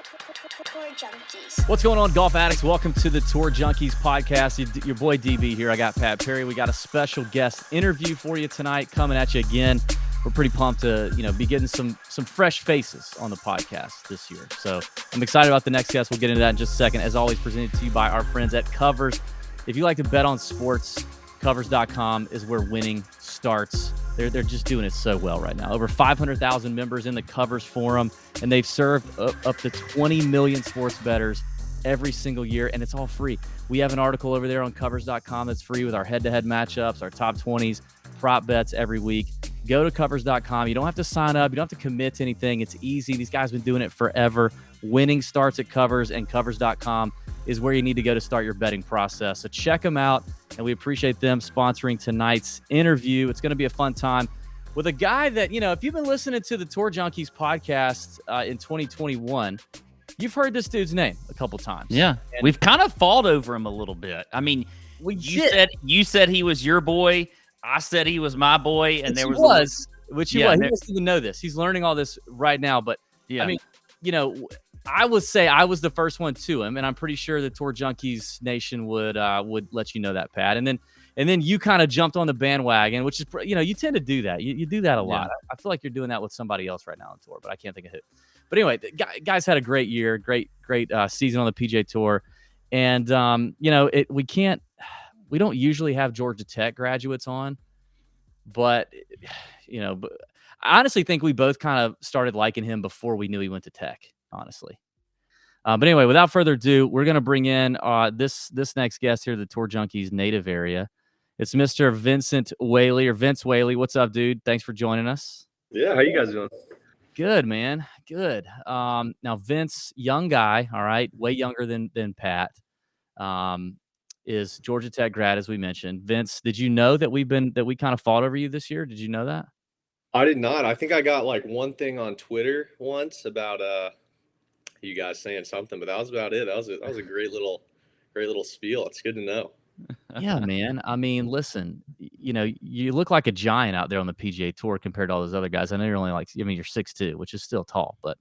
Tour Junkies. What's going on, golf addicts? Welcome to the Tour Junkies podcast. Your boy DB here. I got Pat Perry. We got a special guest interview for you tonight coming at you again. We're pretty pumped to, be getting some fresh faces on the podcast this year. So I'm excited about the next guest. We'll get into that in just a second. As always, presented to you by our friends at Covers. If you like to bet on sports, Covers.com is where winning starts. They're just doing it so well right now. Over 500,000 members in the Covers forum, and they've served up to 20 million sports bettors every single year, and it's all free. We have an article over there on Covers.com that's free with our head-to-head matchups, our top 20s, prop bets every week. Go to Covers.com. You don't have to sign up. You don't have to commit to anything. It's easy. These guys have been doing it forever. Winning starts at Covers, and Covers.com is where you need to go to start your betting process. So check them out, and we appreciate them sponsoring tonight's interview. It's going to be a fun time with a guy that, if you've been listening to the Tour Junkies podcast in 2021, you've heard this dude's name a couple times. Yeah, and we've kind of fought over him a little bit. I mean, you said he was your boy. I said he was my boy, and He was. He doesn't even know this. He's learning all this right now. But yeah, I mean, I would say I was the first one to him, and I'm pretty sure the Tour Junkies Nation would let you know that, Pat. And then you kind of jumped on the bandwagon, which is, you tend to do that. You do that a lot. I feel like you're doing that with somebody else right now on tour, but I can't think of who. But anyway, the guys had a great year, great season on the PGA Tour, and we don't usually have Georgia Tech graduates on, but I honestly think we both kind of started liking him before we knew he went to Tech, honestly. But anyway, without further ado, we're going to bring in this next guest here, the Tour Junkies native area. It's Mr. Vince Whaley. What's up, dude? Thanks for joining us. Yeah, how you guys doing? Good, man. Good. Now, Vince, young guy, all right, way younger than Pat, is Georgia Tech grad, as we mentioned. Vince, did you know that we kind of fought over you this year? Did you know that? I did not. I think I got like one thing on Twitter once about you guys saying something, but that was about it. That was a great little spiel. It's good to know. Yeah, man. I mean, listen, you look like a giant out there on the PGA Tour compared to all those other guys. I know you're only you're 6'2", which is still tall, but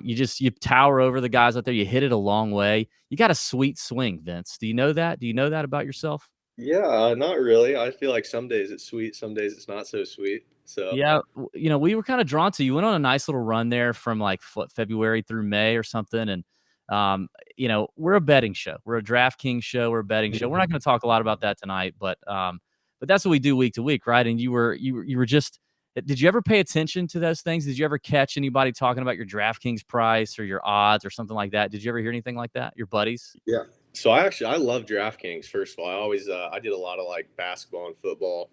you tower over the guys out there. You hit it a long way. You got a sweet swing, Vince. Do you know that? Do you know that about yourself? Yeah, not really. I feel like some days it's sweet, some days it's not so sweet. So yeah, we were kind of drawn to you. Went on a nice little run there from February through May or something, and we're a betting show. We're a DraftKings show. We're a betting show. We're not going to talk a lot about that tonight, but that's what we do week to week, right? And you were just. Did you ever pay attention to those things? Did you ever catch anybody talking about your DraftKings price or your odds or something like that? Did you ever hear anything like that? Your buddies? Yeah. So I love DraftKings. First of all, I always I did a lot of basketball and football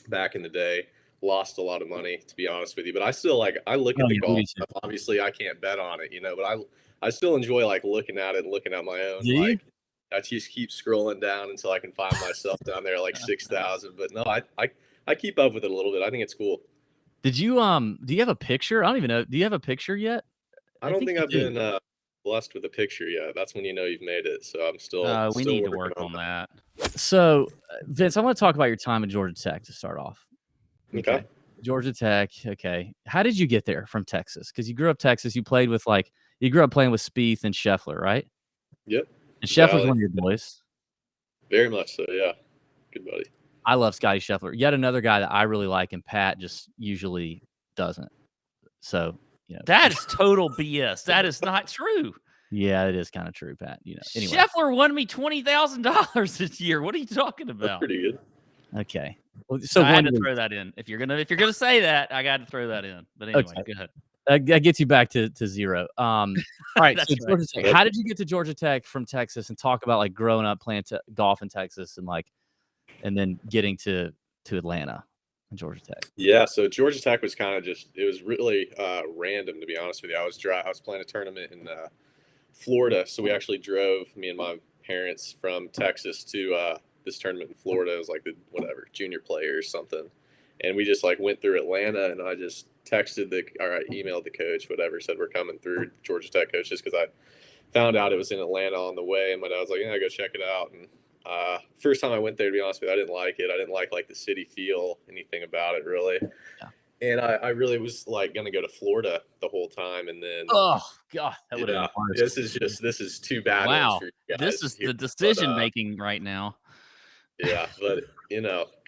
back in the day. Lost a lot of money, to be honest with you, but I still I look at the golf stuff. Obviously, I can't bet on it, but I still enjoy looking at it and looking at my own. Do you? I just keep scrolling down until I can find myself down there 6,000. But no, I keep up with it a little bit. I think it's cool. Did you do you have a picture? I don't even know. Do you have a picture yet? I don't think I've been blessed with a picture yet. That's when you've made it. So I'm still. We need to work on that. So Vince, I want to talk about your time at Georgia Tech to start off. Okay. Georgia Tech. Okay. How did you get there from Texas? Because you grew up Texas. You played with you grew up playing with Spieth and Scheffler, right? Yep. And Scheffler's one of your boys. Very much so. Yeah. Good buddy. I love Scotty Scheffler. Yet another guy that I really like, and Pat just usually doesn't. So, that is total BS. That is not true. Yeah, it is kind of true, Pat. Anyway. Scheffler won me $20,000 this year. What are you talking about? That's pretty good. Okay. Well, so I had to throw that in. If you're gonna say that, I got to throw that in. But anyway, okay. Go ahead. That gets you back to zero. All right. So right. Tech, how did you get to Georgia Tech from Texas, and talk about growing up playing golf in Texas and then getting to Atlanta and Georgia Tech? Yeah. So Georgia Tech was kind of it was really random, to be honest with you. I was playing a tournament in Florida. So we actually drove, me and my parents, from Texas to this tournament in Florida. It was the junior player or something. And we just went through Atlanta, and I just texted emailed the coach, whatever, said we're coming through, Georgia Tech coach, just because I found out it was in Atlanta on the way. And my dad was like, yeah, go check it out. And first time I went there, to be honest with you, I didn't like it. I didn't like the city feel, anything about it really. Yeah. And I really was like going to go to Florida the whole time. And then, Oh God, that would have yeah, been worse. this is two bad ones Wow. for you This guys is here. the decision making right now. Yeah, but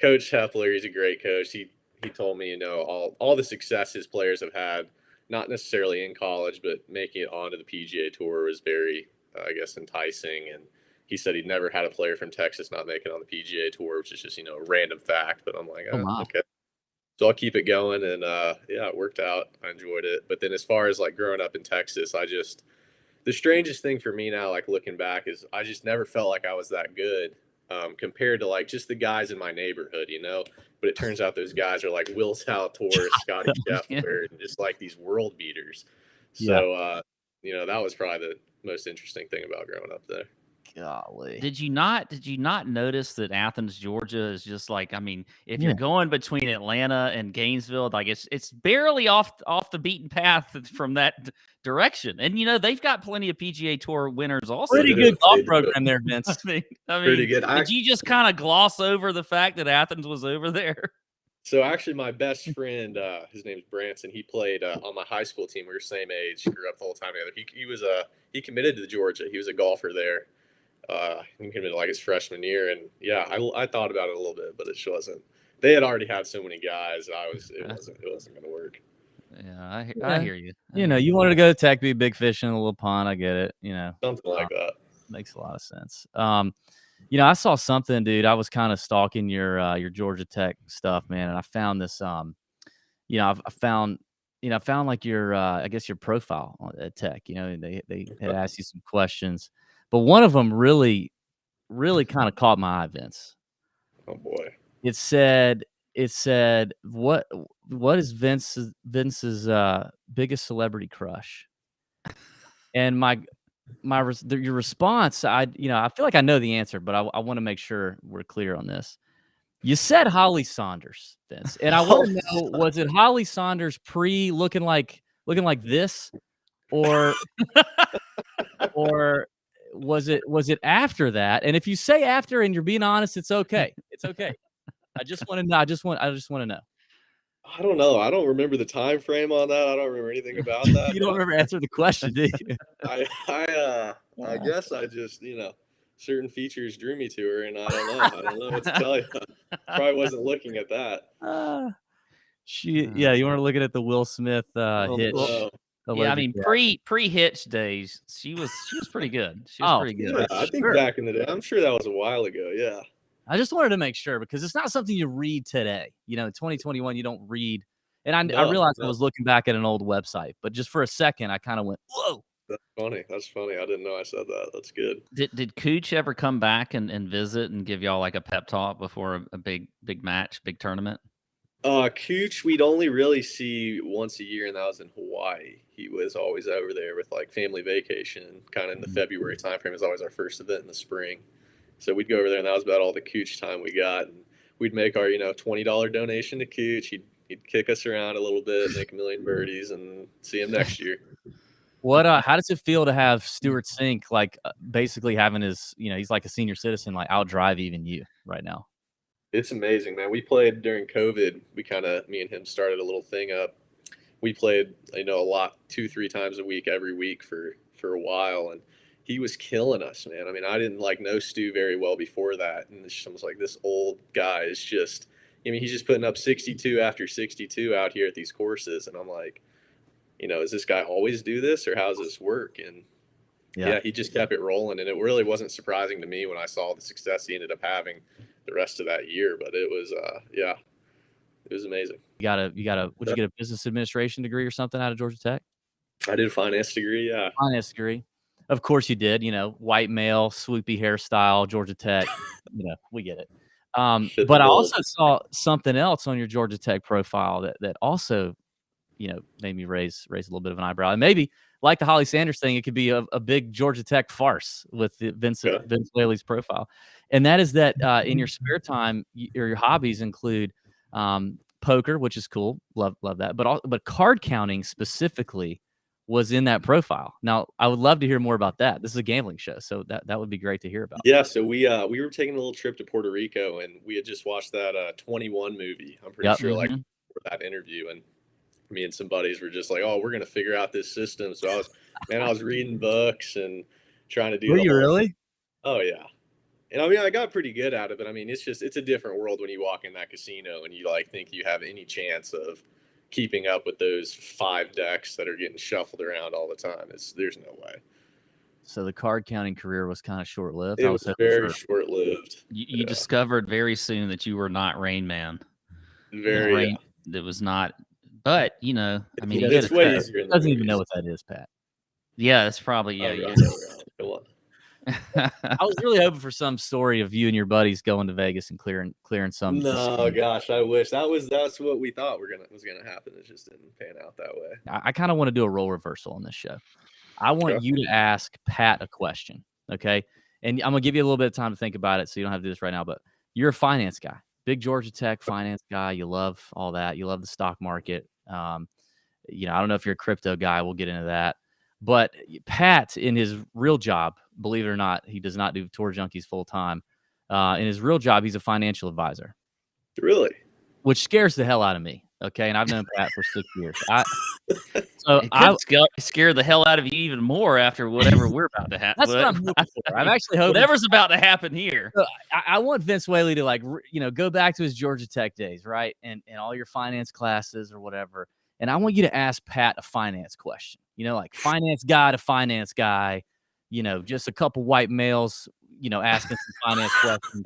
Coach Hepler, he's a great coach. He told me, all the success his players have had, not necessarily in college, but making it onto the PGA Tour was very, I guess, enticing. And he said he'd never had a player from Texas not make it on the PGA Tour, which is just a random fact. But I'm like, Oh wow. okay. So I'll keep it going, and yeah, it worked out. I enjoyed it. But then as far as like growing up in Texas, the strangest thing for me now, like looking back, is I just never felt like I was that good compared to like just the guys in my neighborhood. But it turns out those guys are like Will Zalatoris, Scotty Yeah. Scheffler, and just like these world beaters. Yeah. So, that was probably the most interesting thing about growing up there. Golly. Did you not notice that Athens, Georgia is just like, I mean, if Yeah. you're going between Atlanta and Gainesville, like it's barely off the beaten path from that direction. And they've got plenty of PGA Tour winners also. Pretty They good do, golf they do. program there, Vince. I Pretty mean, good. did you just kind of gloss over the fact that Athens was over there? So actually, my best friend, his name's Branson. He played on my high school team. We were same age, grew up the whole time together. He committed to Georgia. He was a golfer there. He committed like his freshman year, and yeah, I thought about it a little bit, but it just wasn't. They had already had so many guys. It wasn't going to work. Yeah, I hear you. You wanted to go to Tech, be a big fish in a little pond. I get it. Something like that. Makes a lot of sense. I saw something, dude. I was kind of stalking your Georgia Tech stuff, man, and I found this. I found like your, I guess your profile at Tech. They had asked you some questions, but one of them really, really kind of caught my eye, Vince. Oh boy. It said, what is Vince's biggest celebrity crush? And your response, I feel like I know the answer, but I want to make sure we're clear on this. You said Holly Saunders, Vince, and I want to know, was it Holly Saunders looking like this, or was it after that? And if you say after and you're being honest, it's okay. It's okay. I just want to know. I just want to know. I don't know. I don't remember the time frame on that. I don't remember anything about that. You don't remember answering the question, do you? I guess I just certain features drew me to her, and I don't know what to tell you. Probably wasn't looking at that. You weren't looking at the Will Smith hitch. No. Yeah, I mean, pre-hitch days, she was pretty good. She was pretty good. Yeah, I think back in the day, I'm sure that was a while ago. Yeah. I just wanted to make sure, because it's not something you read today. In 2021, you don't read. And I realized I was looking back at an old website, but just for a second, I kind of went, whoa. That's funny. I didn't know I said that. That's good. Did Cooch ever come back and visit and give y'all like a pep talk before a big match, big tournament? Cooch, we'd only really see once a year, and that was in Hawaii. He was always over there with like family vacation, kind of in the February timeframe. It was always our first event in the spring. So we'd go over there, and that was about all the Cooch time we got. And we'd make our, $20 donation to Cooch. He'd kick us around a little bit, make a million birdies, and see him next year. How does it feel to have Stuart Sink, like basically having his, he's like a senior citizen, like outdrive even you right now? It's amazing, man. We played during COVID. Me and him started a little thing up. We played, a lot, 2-3 times a week, every week for a while. And he was killing us, man. I mean, I didn't know Stu very well before that. And I was like, this old guy is just, he's just putting up 62 after 62 out here at these courses. And I'm like, does this guy always do this, or how does this work? And yeah, he just kept it rolling. And it really wasn't surprising to me when I saw the success he ended up having the rest of that year. But it was, it was amazing. Would you get a business administration degree or something out of Georgia Tech? I did a finance degree. Yeah. Finance degree. Of course you did, white male, swoopy hairstyle, Georgia Tech, we get it. But I also saw something else on your Georgia Tech profile that also, made me raise a little bit of an eyebrow. And maybe like the Holly Sanders thing, it could be a big Georgia Tech farce with Vince Whaley's profile. And that is that in your spare time, your hobbies include poker, which is cool. Love that. But card counting specifically was in that profile. Now, I would love to hear more about that. This is a gambling show, so that would be great to hear about. Yeah, so we were taking a little trip to Puerto Rico, and we had just watched that 21 movie. I'm pretty sure for that interview, and me and some buddies were just like, "Oh, we're gonna figure out this system." So I was reading books and trying to do Were the you whole. really? Oh yeah, and I mean, I got pretty good at it, but I mean, it's a different world when you walk in that casino and you like think you have any chance of keeping up with those 5 decks that are getting shuffled around all the time. There's no way. So the card counting career was kind of short lived. It I was was hoping very for. short lived. You discovered very soon that you were not Rain Man. Very. Rain, that was not. But I mean, you It's get way a easier in the Doesn't even know movies. what that is, Pat. yeah, that's probably Oh, yeah. right, Come on. I was really hoping for some story of you and your buddies going to Vegas and clearing some. No, gosh, I wish that's what we thought was gonna happen. It just didn't pan out that way. I kind of want to do a role reversal on this show. I want Okay. you to ask Pat a question, okay? And I'm gonna give you a little bit of time to think about it, so you don't have to do this right now. But you're a finance guy, big Georgia Tech finance guy. You love all that. You love the stock market. I don't know if you're a crypto guy. We'll get into that. But Pat, in his real job, believe it or not, he does not do Tour Junkies full time. In his real job, he's a financial advisor, Really? which scares the hell out of me. Okay, and I've known Pat for 6 years. It could scare the hell out of you even more after whatever we're about to happen. That's what I'm hoping for. I'm actually hoping whatever's about to happen here. I want Vince Whaley to go back to his Georgia Tech days, right? And all your finance classes or whatever. And I want you to ask Pat a finance question. Like finance guy to finance guy. Just a couple white males, asking some finance questions.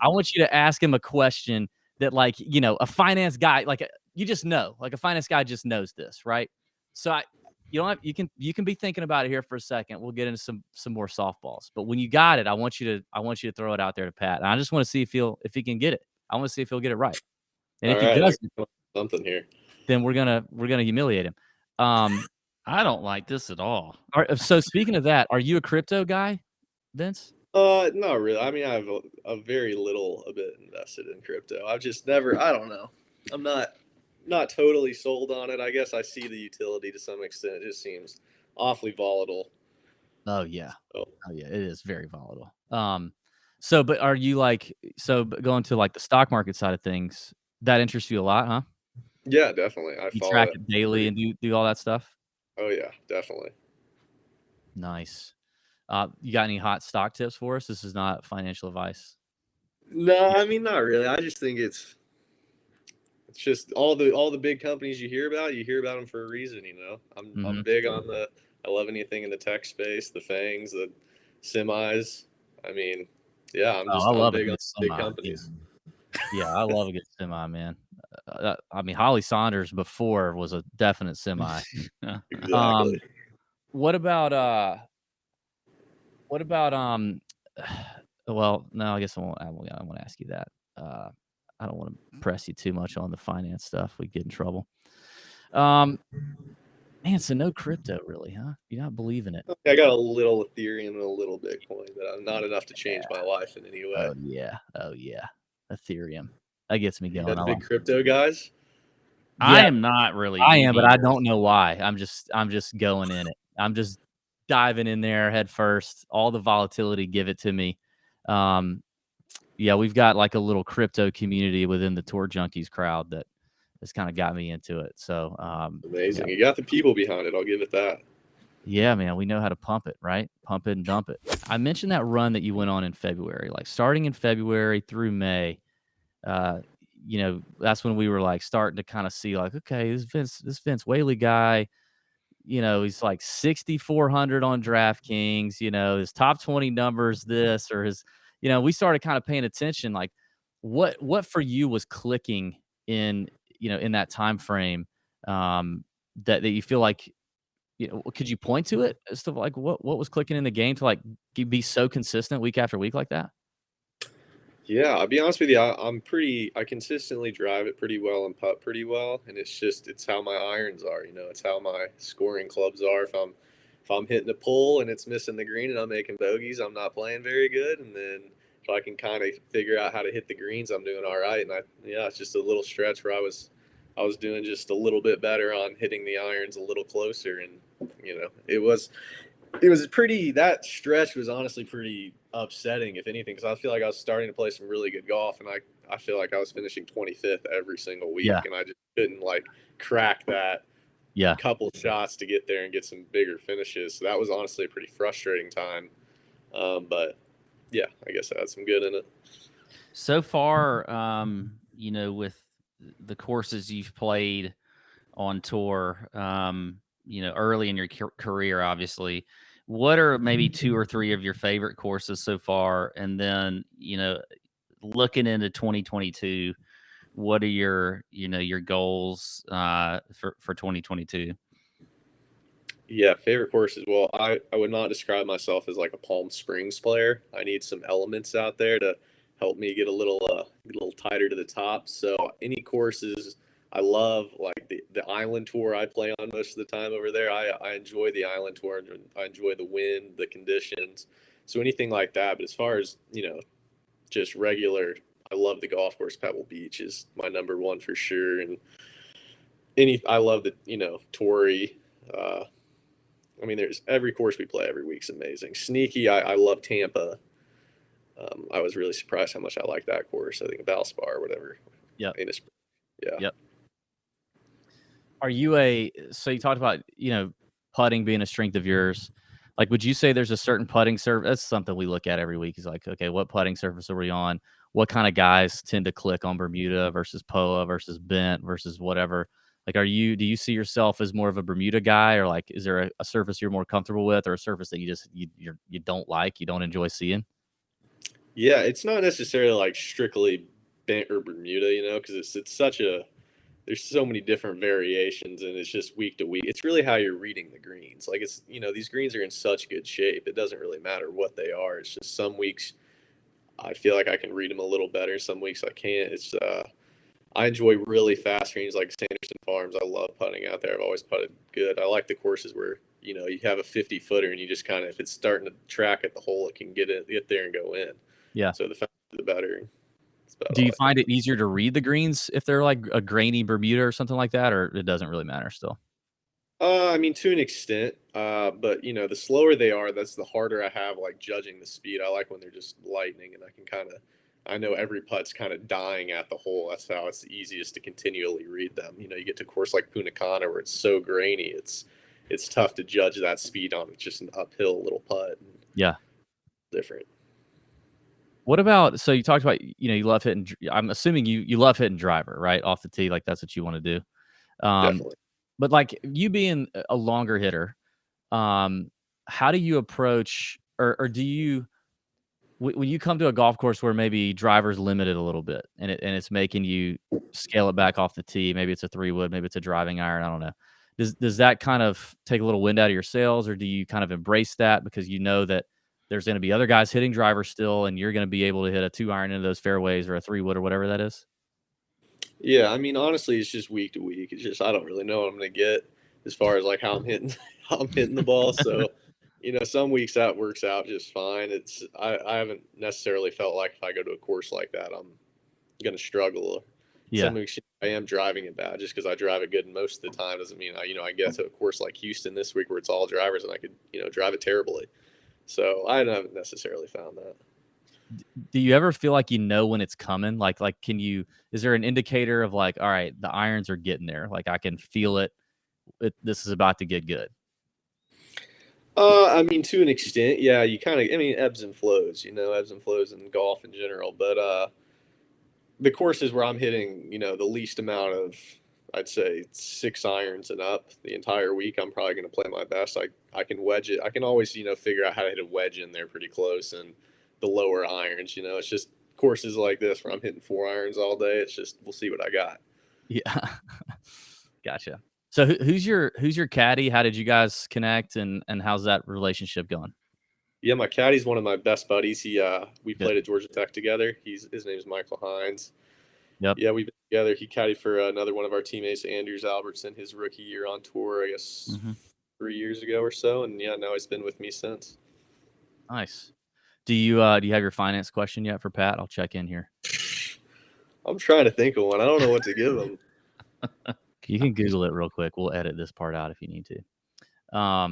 I want you to ask him a question that, a finance guy, you just know, a finance guy just knows this, right? So you can be thinking about it here for a second. We'll get into some more softballs. But when you got it, I want you to throw it out there to Pat. And I just want to see if he can get it. I want to see if he'll get it right. And if he doesn't, something here, then we're gonna humiliate him. I don't like this at all. So speaking of that, are you a crypto guy, Vince? Not really. I mean, I have a bit invested in crypto. I've just never. I don't know. I'm not totally sold on it. I guess I see the utility to some extent. It just seems awfully volatile. Oh yeah. Oh yeah, it is very volatile. But are you going to the stock market side of things? That interests you a lot, huh? Yeah, definitely. You track it daily and do all that stuff. Oh yeah, definitely. Nice. You got any hot stock tips for us? This is not financial advice. No, I mean not really. I just think it's just all the big companies you hear about them for a reason. I'm big on I love anything in the tech space, the FANGs, the semis. I mean, yeah, I'm big on big companies. Yeah, I love a good semi, man. I mean, Holly Saunders before was a definite semi. Exactly. What about well, no, I guess I won't ask you that. I don't want to press you too much on the finance stuff. We get in trouble. Man, so no crypto really, huh? You're not believing it. I got a little Ethereum and a little Bitcoin, but not enough to change my life in any way. Oh yeah. Ethereum. That gets me going. Big crypto guys? Yeah, I am not really. I am, but I don't know why. I'm just going in it. I'm just diving in there head first. All the volatility, give it to me. Yeah, we've got a little crypto community within the Tour Junkies crowd that has kind of got me into it. So amazing. Yeah. You got the people behind it. I'll give it that. Yeah, man, we know how to pump it, right? Pump it and dump it. I mentioned that run that you went on in February, starting in February through May. That's when we were starting to kind of see okay, this Vince Whaley guy, he's 6,400 on DraftKings, his top 20 numbers, this or his, we started kind of paying attention, what for you was clicking in that time frame, that you feel could you point to it as to what was clicking in the game to be so consistent week after week like that? Yeah, I'll be honest with you. I consistently drive it pretty well and putt pretty well, and it's how my irons are. It's how my scoring clubs are. If I'm hitting a pull and it's missing the green and I'm making bogeys, I'm not playing very good. And then if I can kind of figure out how to hit the greens, I'm doing all right. And it's just a little stretch where I was doing just a little bit better on hitting the irons a little closer, and it was that stretch was honestly pretty upsetting, if anything, because I feel like I was starting to play some really good golf, and I feel like I was finishing 25th every single week, Yeah. and I just couldn't like crack that Yeah. couple shots to get there and get some bigger finishes. So that was honestly a pretty frustrating time. But yeah, I guess I had some good in it. So far, with the courses you've played on tour, early in your career, obviously, what are maybe 2 or 3 of your favorite courses so far? And then, looking into 2022, what are your goals for 2022? Yeah, favorite courses. Well, I would not describe myself as like a Palm Springs player. I need some elements out there to help me get a little tighter to the top. So any courses I love, like the island tour I play on most of the time over there. I enjoy the island tour and I enjoy the wind, the conditions. So anything like that. But as far as, just regular, I love the golf course. Pebble Beach is my number one for sure. And I love the, Torrey. There's every course we play every week's amazing. Sneaky, I love Tampa. I was really surprised how much I like that course. I think Valspar or whatever. Yep. Yeah. Yep. So you talked about, putting being a strength of yours. Like, would you say there's a certain putting surface? That's something we look at every week is like, okay, what putting surface are we on? What kind of guys tend to click on Bermuda versus POA versus bent versus whatever? Like, do you see yourself as more of a Bermuda guy, or like, is there a surface you're more comfortable with, or a surface that you don't like, you don't enjoy seeing? Yeah, it's not necessarily like strictly bent or Bermuda, because it's such a there's so many different variations and it's just week to week. It's really how you're reading the greens. Like these greens are in such good shape. It doesn't really matter what they are. It's just some weeks I feel like I can read them a little better. Some weeks I can't. I enjoy really fast greens like Sanderson Farms. I love putting out there. I've always putted good. I like the courses where, you have a 50 footer and you just kind of, if it's starting to track at the hole, it can get there and go in. Yeah. So the faster the better. That's about Do all you I find think. it easier to read the greens if they're like a grainy Bermuda or something like that, or it doesn't really matter still? To an extent, but the slower they are, that's the harder I have like judging the speed. I like when they're just lightning, and I know every putt's kind of dying at the hole. That's how it's the easiest to continually read them. You get to a course like Punta Cana where it's so grainy, it's tough to judge that speed on. It's just an uphill little putt. Yeah. Different. What about, so you talked about, you love hitting, I'm assuming you love hitting driver, right? Off the tee, like that's what you want to do. Definitely. But like you being a longer hitter, how do you approach, or do you, when you come to a golf course where maybe driver's limited a little bit and it's making you scale it back off the tee, maybe it's a 3-wood, maybe it's a driving iron, I don't know. Does that kind of take a little wind out of your sails, or do you kind of embrace that because you know that there's going to be other guys hitting driver still, and you're going to be able to hit a 2-iron into those fairways or a 3-wood or whatever that is? Yeah, honestly, it's just week to week. It's just I don't really know what I'm gonna get as far as like how I'm hitting how I'm hitting the ball. So, some weeks that works out just fine. I haven't necessarily felt like if I go to a course like that, I'm gonna struggle. Yeah. Some weeks I am driving it bad just because I drive it good most of the time doesn't mean I get to a course like Houston this week where it's all drivers and I could drive it terribly. So I haven't necessarily found that. Do you ever feel like you know when it's coming? Like is there an indicator of like, all right, the irons are getting there. Like I can feel it. This is about to get good. To an extent, yeah, you kind of, ebbs and flows, ebbs and flows in golf in general. But the courses where I'm hitting, the least amount of, I'd say 6 irons and up the entire week, I'm probably going to play my best. I can wedge it. I can always, figure out how to hit a wedge in there pretty close and the lower irons, it's just courses like this where I'm hitting 4 irons all day. It's just, we'll see what I got. Yeah. Gotcha. So who's your caddy? How did you guys connect, and how's that relationship going? Yeah, my caddy's one of my best buddies. We Good. played at Georgia Tech together. His name is Michael Hines. Yep. Yeah, we've been together. He caddied for another one of our teammates, Andrews Albertson, his rookie year on tour, I guess 3 years ago or so. And yeah, now he's been with me since. Nice. Do you have your finance question yet for Pat? I'll check in here. I'm trying to think of one. I don't know what to give him. You can Google it real quick. We'll edit this part out if you need to. I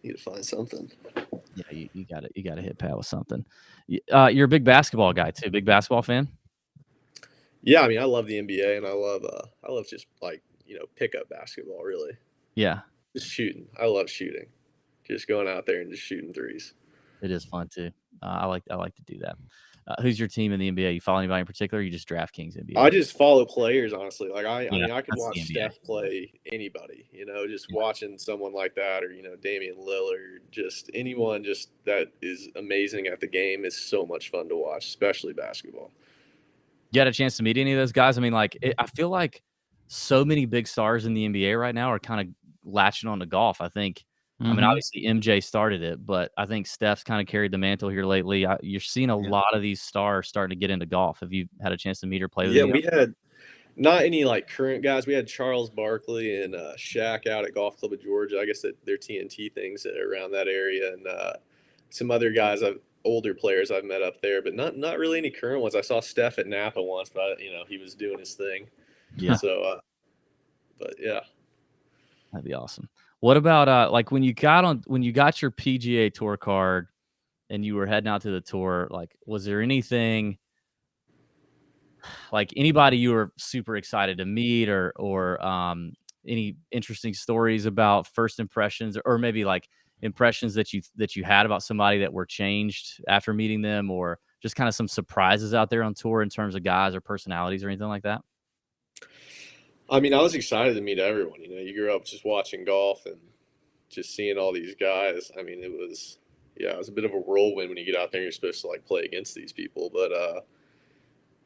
need to find something. Yeah, you got it. You got to hit Pat with something. You're a big basketball guy too. Big basketball fan? Yeah, I mean, I love the NBA, and I love just like pickup basketball. Really, Yeah, just shooting. I love shooting. Just going out there and just shooting threes. it is fun too. I like to do that. Who's your team in the NBA? You follow anybody in particular? Or you just DraftKings NBA? I just follow players, honestly. Like I Yeah, mean, I could that's the watch NBA. Steph play anybody. Just Yeah. watching someone like that, or Damian Lillard, just anyone just that is amazing at the game is so much fun to watch, especially basketball. You had a chance to meet any of those guys? I mean, like, I feel like so many big stars in the NBA right now are kind of latching on to golf. I think, I mean, Mhm. obviously MJ started it, but I think Steph's kind of carried the mantle here lately. You're seeing a lot of these stars starting to get into golf. Have you had a chance to meet or play with Yeah, any of we them? had not any like current guys. We had Charles Barkley and Shaq out at Golf Club of Georgia. I guess that they're TNT things that are around that area, and some other guys, older players I've met up there, but not really any current ones. I saw Steph at Napa once, but he was doing his thing. Yeah, So, but yeah. that'd be awesome. What about like when you got your PGA Tour card and you were heading out to the tour? Like, was there anything like anybody you were super excited to meet or any interesting stories about first impressions or maybe like impressions that you had about somebody that were changed after meeting them or just kind of some surprises out there on tour in terms of guys or personalities or anything like that? I mean, I was excited to meet everyone. You grew up just watching golf and just seeing all these guys. I mean, it was a bit of a whirlwind when you get out there and you're supposed to like play against these people. But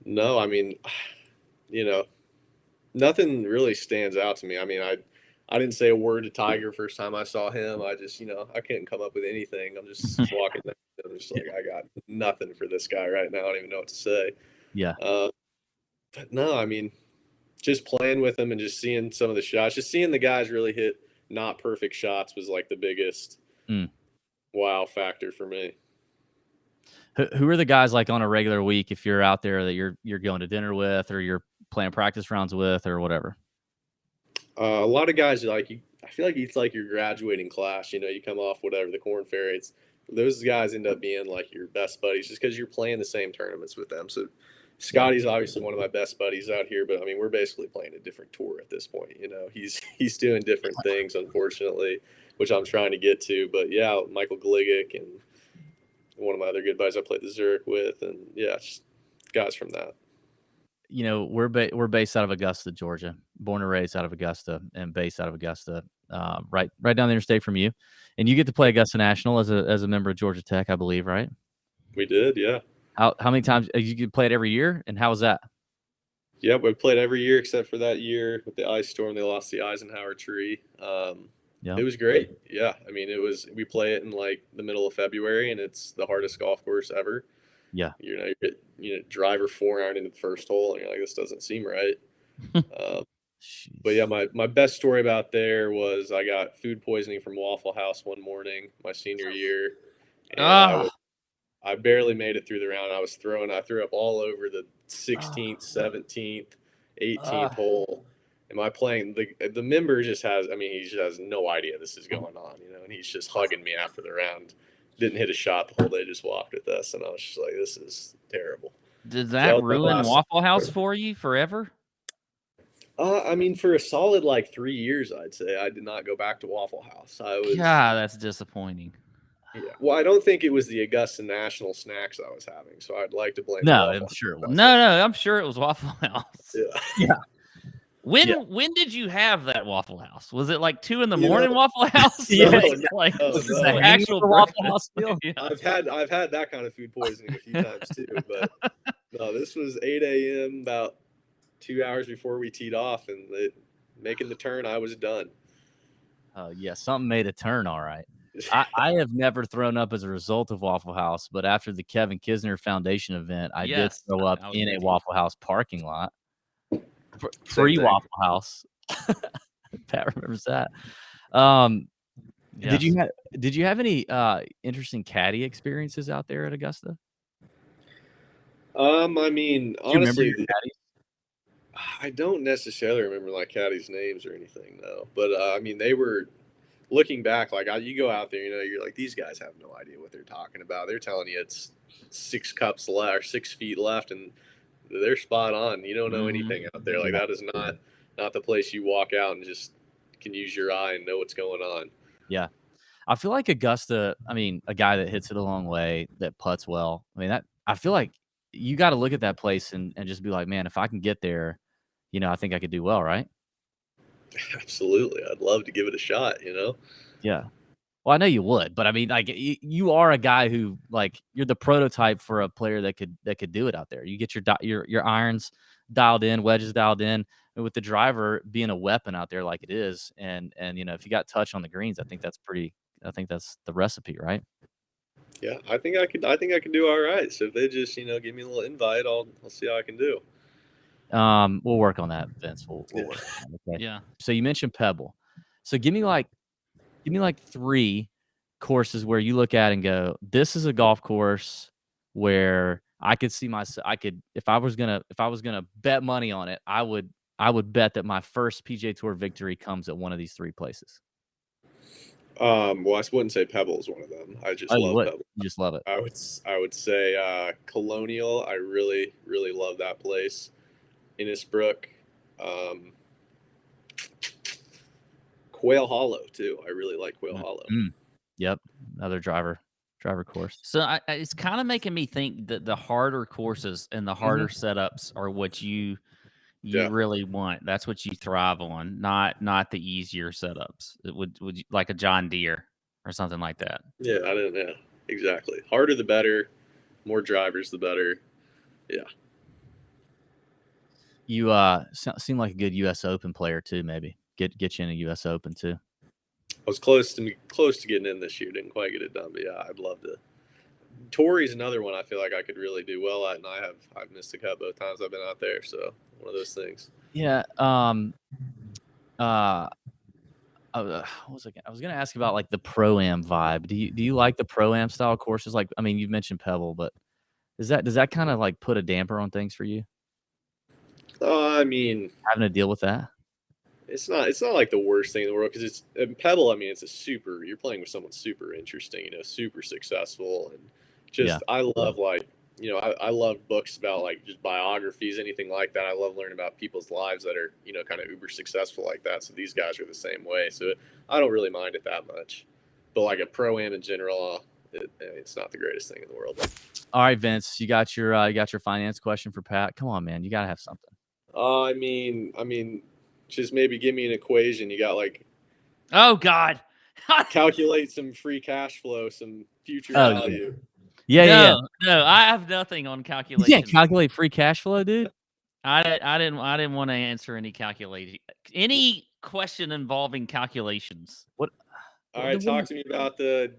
no, I mean, you know, nothing really stands out to me. I mean, I didn't say a word to Tiger first time I saw him. I just, I couldn't come up with anything. I'm just walking there. I'm just like, I got nothing for this guy right now. I don't even know what to say. Yeah. But no, I mean, just playing with him and just seeing some of the shots, just seeing the guys really hit not perfect shots was like the biggest Mm. wow factor for me. Who are the guys like on a regular week if you're out there that you're going to dinner with or you're playing practice rounds with or whatever? A lot of guys I feel like it's like your graduating class. You come off whatever the Corn Ferry. Those guys end up being like your best buddies just because you're playing the same tournaments with them. So Scotty's obviously one of my best buddies out here, but I mean we're basically playing a different tour at this point. He's doing different things, unfortunately, which I'm trying to get to. But yeah, Michael Gligic and one of my other good buddies I played the Zurich with, and yeah, just guys from that. We're based out of Augusta, Georgia. Born and raised out of Augusta, and based out of Augusta, right down the interstate from you. And you get to play Augusta National as a member of Georgia Tech, I believe, right? We did, yeah. How many times you could play it every year, and how was that? Yeah, we played every year except for that year with the ice storm. They lost the Eisenhower tree. Yeah, It was great. Yeah, I mean, we play it in like the middle of February, and it's the hardest golf course ever. yeah. You get driver 4-iron into the first hole, and you're like, this doesn't seem right. But yeah, my best story about there was I got food poisoning from Waffle House one morning my senior year, and I barely made it through the round. I threw up all over the 16th, 17th, 18th hole. Am I playing the member just has? I mean, he just has no idea this is going on, and he's just hugging me after the round. Didn't hit a shot the whole day, just walked with us, and I was just like, this is terrible. Did So that was my ruin last- Waffle House for you forever? I mean, for a solid like 3 years, I'd say I did not go back to Waffle House. God, that's disappointing. Yeah. Well, I don't think it was the Augusta National snacks I was having, so I'd like to blame No, Waffle I'm sure it House. was. No, I'm sure it was Waffle House. Yeah. When did you have that Waffle House? Was it like 2 in the You morning know- Waffle House? Yeah, like no, Was this no. the the hanging actual of the Waffle breakfast? House deal? Yeah. I've had that kind of food poisoning a few times too, but no, this was 8 a.m. about 2 hours before we teed off, and making the turn, I was done. Yeah, something made a turn. All right. I have never thrown up as a result of Waffle House, but after the Kevin Kisner Foundation event, I did Yes, throw up I was in a with you. Waffle House parking lot. Same Free thing. Waffle House. Pat remembers that. Yes. Did you have any interesting caddy experiences out there at Augusta? I mean, Do you remember honestly, your caddies? I don't necessarily remember like caddies' names or anything, though. But I mean, they were looking back. Like you go out there, you're like, these guys have no idea what they're talking about. They're telling you it's 6 cups left, or 6 feet left, and they're spot on. You don't know Mhm. anything out there. Like that is not the place you walk out and just can use your eye and know what's going on. Yeah. I feel like Augusta, I mean, a guy that hits it a long way, that putts well. I mean, that I feel like you got to look at that place and just be like, man, if I can get there, I think I could do well, right? Absolutely. I'd love to give it a shot, you know? Yeah. Well, I know you would, but I mean, like you are a guy who, like, you're the prototype for a player that could do it out there. You get your irons dialed in, wedges dialed in, and with the driver being a weapon out there like it is, and if you got touch on the greens, I think that's the recipe, right? Yeah, I think I could do all right. So if they just, give me a little invite, I'll see how I can do. We'll work on that, Vince. We'll Yeah. work on that. Okay. Yeah. So you mentioned Pebble. So give me like 3 courses where you look at and go, this is a golf course where I could see myself. If I was gonna bet money on it, I would bet that my first PGA Tour victory comes at one of these 3 places. Well, I wouldn't say Pebble is one of them. I just Oh, you love would? Pebble. You just love it. I would say Colonial. I really really love that place. Innisbrook, um, Quail Hollow too. I really like Quail Hollow. Yep, another driver course. So it's kind of making me think that the harder courses and the harder setups are what you Yeah. really want. That's what you thrive on, not the easier setups. It would you, like a John Deere or something like that. Yeah, I didn't. Yeah, exactly. Harder the better. More drivers the better. Yeah. You seem like a good U.S. Open player too. Maybe get you in a U.S. Open too. I was close to getting in this year. Didn't quite get it done, but yeah, I'd love to. Torrey's another one I feel like I could really do well at, and I've missed the cut both times I've been out there. So one of those things. Yeah. What was I was gonna ask about like the pro-am vibe. Do you like the pro-am style courses? Like, I mean, you've mentioned Pebble, but does that kind of like put a damper on things for you, I mean, having to deal with that? it's not like the worst thing in the world because it's Pebble. I mean, you're playing with someone super interesting, super successful, and Yeah. just I love like I love books about like just biographies, anything like that. I love learning about people's lives that are kind of uber successful like that. So these guys are the same way. So I don't really mind it that much, but like a pro-am in general, it's not the greatest thing in the world. All right, Vince, you got your finance question for Pat. Come on, man, you gotta have something. I mean, just maybe give me an equation. You got like Oh God. calculate some free cash flow, some future Oh, value. Yeah. No, I have nothing on You calculation. can't calculate free cash flow, dude. I didn't want to answer any question involving calculations. What? All right, talk to me about the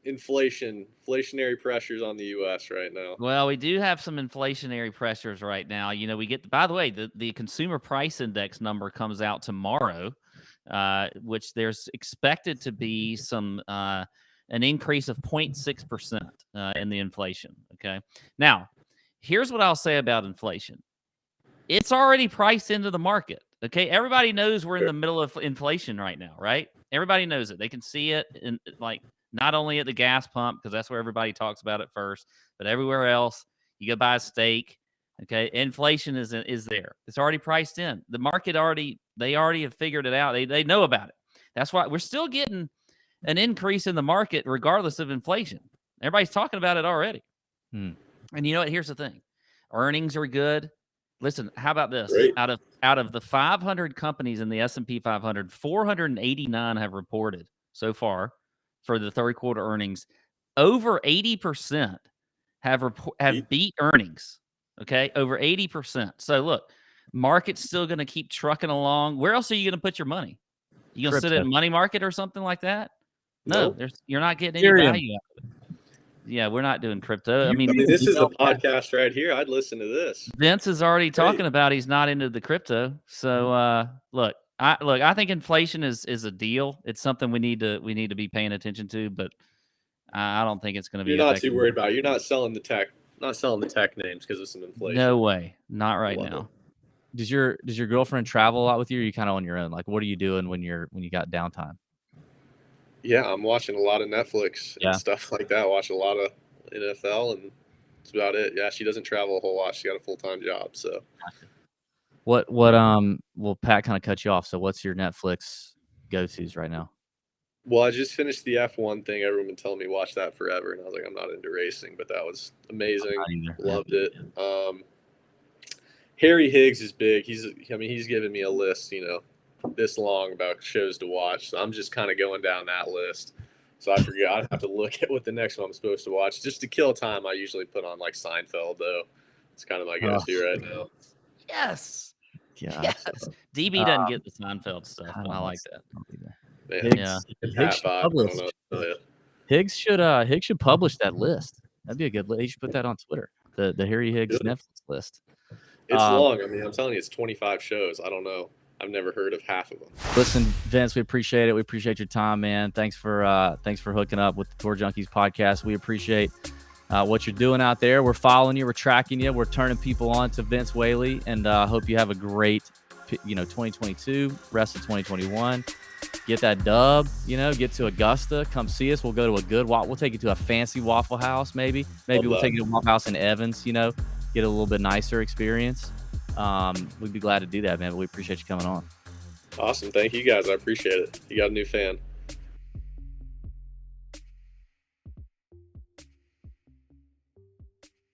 inflationary pressures on the U.S. right now. Well, we do have some inflationary pressures right now. We get, by the way, the consumer price index number comes out tomorrow, which there's expected to be an increase of 0.6% in the inflation. Okay. Now, here's what I'll say about inflation. It's already priced into the market. Okay. Everybody knows we're in the middle of inflation right now, right? Everybody knows it. They can see it in like not only at the gas pump, because that's where everybody talks about it first, but everywhere else. You go buy a steak. Okay. Inflation is there. It's already priced in. The market they already have figured it out. They know about it. That's why we're still getting an increase in the market regardless of inflation. Everybody's talking about it already. And you know what? Here's the thing. Earnings are good. Listen, how about this? Great. Out of the 500 companies in the S&P 500, 489 have reported so far for the third quarter earnings. Over 80% have beat earnings. Okay, over 80%. So look, market's still going to keep trucking along. Where else are you going to put your money? You going to sit in money market or something like that? No, Nope. you're not getting any value out of it. Yeah, we're not doing crypto. I mean, this is the podcast right here. I'd listen to this. Vince is already talking about he's not into the crypto. So look, I think inflation is a deal. It's something we need to be paying attention to, but I don't think it's going to be. You're not too worried about it. You're not selling the tech names because of some inflation. No way, not right now. Does your girlfriend travel a lot with you, or are you kind of on your own? Like, what are you doing when you got downtime? Yeah, I'm watching a lot of Netflix and stuff like that. Watch a lot of NFL, and That's about it. Yeah, she doesn't travel a whole lot. She got a full-time job. So Well, Pat kind of cut you off. So what's your Netflix go-tos right now? well, I just finished the F1 thing. Everyone been telling me watch that forever, and I was like, I'm not into racing, but that was amazing. Loved it. Harry Higgs is big. He's given me a list, this long about shows to watch. So I'm just kind of going down that list. So I forget. I'd have to look at what the next one I'm supposed to watch. Just to kill time, I usually put on like Seinfeld, though. It's kind of my go-to right now. Yes. Yeah. Yes. DB doesn't get the Seinfeld stuff, and I like that. Man, Yeah. Higgs should publish that list. That'd be a good list. He should put that on Twitter. The Harry Higgs Netflix list. It's long. I mean, I'm telling you, it's 25 shows. I don't know. I've never heard of half of them. Listen, Vince, we appreciate it. We appreciate your time, man. Thanks for hooking up with the Tour Junkies podcast. We appreciate what you're doing out there. We're following you. We're tracking you. We're turning people on to Vince Whaley, and hope you have a great, 2022, rest of 2021. Get that dub, get to Augusta. Come see us. We'll go to we'll take you to a fancy Waffle House, maybe. Maybe we'll take you to a Waffle House in Evans, get a little bit nicer experience. We'd be glad to do that, man, but we appreciate you coming on. Awesome. Thank you guys. I appreciate it. You got a new fan.